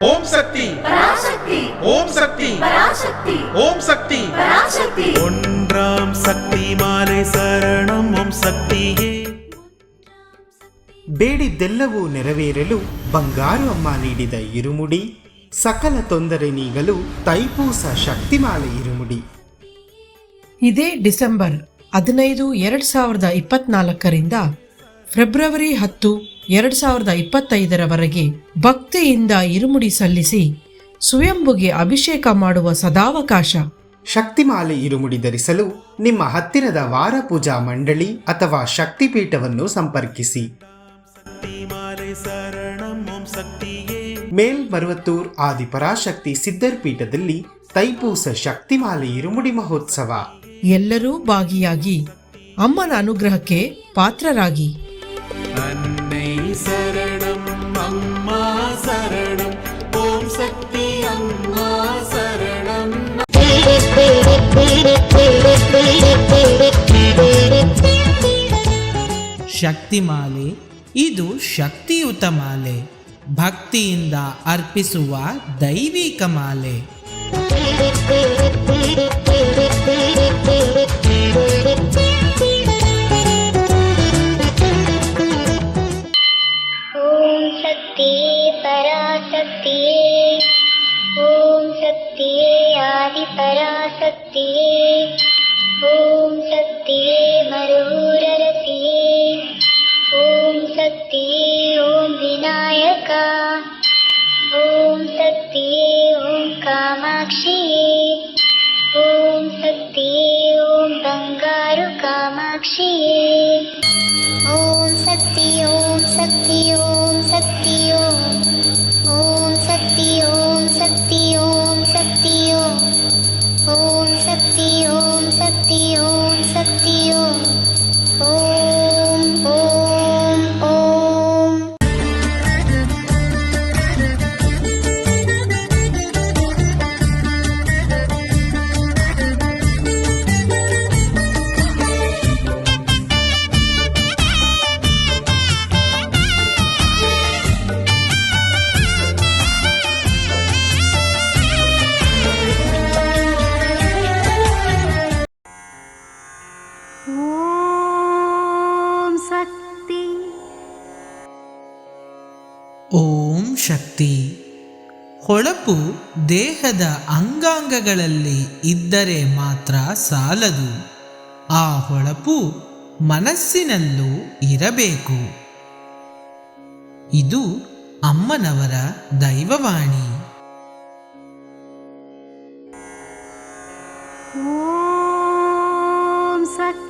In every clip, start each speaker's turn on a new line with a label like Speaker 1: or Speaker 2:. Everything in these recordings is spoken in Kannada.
Speaker 1: ಓಂ ಶಕ್ತಿ
Speaker 2: பராசக்தி
Speaker 1: ஓம் சக்தி
Speaker 2: பராசக்தி
Speaker 1: ஓம் சக்தி
Speaker 2: பராசக்தி
Speaker 3: ஒன்றாம் சக்தி மாலை சரணம் ಓಂ ಶಕ್ತಿಯೇ.
Speaker 4: ಬೇಡಿದ್ದೆಲ್ಲವೂ ನೆರವೇರಲು ಬಂಗಾರು ಅಮ್ಮ ನೀಡಿದ ಇರುಮುಡಿ, ಸಕಲ ತೊಂದರೆ ನೀಗಲು ತೈಪೂಸ ಶಕ್ತಿಮಾಲೆ ಇರುಮುಡಿ.
Speaker 5: ಇದೇ ಡಿಸೆಂಬರ್ 15, 2024ರಿಂದ ಫೆಬ್ರವರಿ 10, 2025ರವರೆಗೆ ಭಕ್ತಿಯಿಂದ ಇರುಮುಡಿ ಸಲ್ಲಿಸಿ ಸ್ವಯಂಭುಗೆ ಅಭಿಷೇಕ ಮಾಡುವ ಸದಾವಕಾಶ.
Speaker 4: ಶಕ್ತಿಮಾಲೆ ಇರುಮುಡಿ ಧರಿಸಲು ನಿಮ್ಮ ಹತ್ತಿರದ ವಾರ ಪೂಜಾ ಮಂಡಳಿ ಅಥವಾ ಶಕ್ತಿಪೀಠವನ್ನು ಸಂಪರ್ಕಿಸಿ.
Speaker 3: ಮಾಲೆ ಶರಣಂ ಓಂ ಶಕ್ತಿಯೇ.
Speaker 4: ಮೇಲ್ಮರುವತ್ತೂರ್ ಆದಿಪರಾಶಕ್ತಿ ಸಿದ್ಧರ್ ಪೀಠದಲ್ಲಿ ತೈಪೂಸ ಶಕ್ತಿಮಾಲೆ ಇರುಮುಡಿ ಮಹೋತ್ಸವ.
Speaker 5: ಎಲ್ಲರೂ ಭಾಗಿಯಾಗಿ ಅಮ್ಮನ ಅನುಗ್ರಹಕ್ಕೆ ಪಾತ್ರರಾಗಿ.
Speaker 3: ಅನ್ನೈ ಶರಣಂ ಅಮ್ಮ ಶರಣಂ ಓಂ ಶಕ್ತಿ ಅಮ್ಮ ಶರಣಂ.
Speaker 6: ಶಕ್ತಿಮಾಲೆ ಇದು ಶಕ್ತಿಯುತ ಮಾಲೆ, ಭಕ್ತಿಯಿಂದ ಅರ್ಪಿಸುವ ದೈವಿಕ ಮಾಲೆ.
Speaker 7: ಓಂ ಶಕ್ತಿಯೇ ಪರಾಶಕ್ತಿಯೇ, ಓಂ ಶಕ್ತಿಯೇ ಆದಿಪರಾಶಕ್ತಿಯೇ, ಓಂ ಶಕ್ತಿಯೇ ಮರುರರಸಿಯೇ, ಓಂ ಶಕ್ತಿಯೇ ಓಂ ವಿನಾಯಕ, ಓಂ ಶಕ್ತಿಯೇ ಓಂ ಕಾಮಾಕ್ಷಿಯೇ, ಓಂ ಶಕ್ತಿಯೇ ಓಂ ಬಂಗಾರು ಕಾಮಾಕ್ಷಿಯೇ. ಓಂ ಶಕ್ತಿ ಓಂ ಶಕ್ತಿ ಓಂ ಶಕ್ತಿ ಓಂ, ಓಂ ಶಕ್ತಿ ಓಂ ಶಕ್ತಿ ಓಂ ಶಕ್ತಿ ಓಂ, ಓಂ ಶಕ್ತಿ ಓಂ ಶಕ್ತಿ ಓಂ ಶಕ್ತಿ ಓಂ, ಓಂ ಓಂ ಓಂ.
Speaker 6: ಓಂ ಶಕ್ತಿ. ಹೊಳಪು ದೇಹದ ಅಂಗಾಂಗಗಳಲ್ಲಿ ಇದ್ದರೆ ಮಾತ್ರ ಸಾಲದು, ಆ ಹೊಳಪು ಮನಸ್ಸಿನಲ್ಲೂ ಇರಬೇಕು. ಇದು ಅಮ್ಮನವರ ದೈವವಾಣಿ.
Speaker 7: ಓಂ ಶಕ್ತಿ.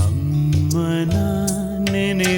Speaker 3: ಅಮ್ಮನ ನೆನೆ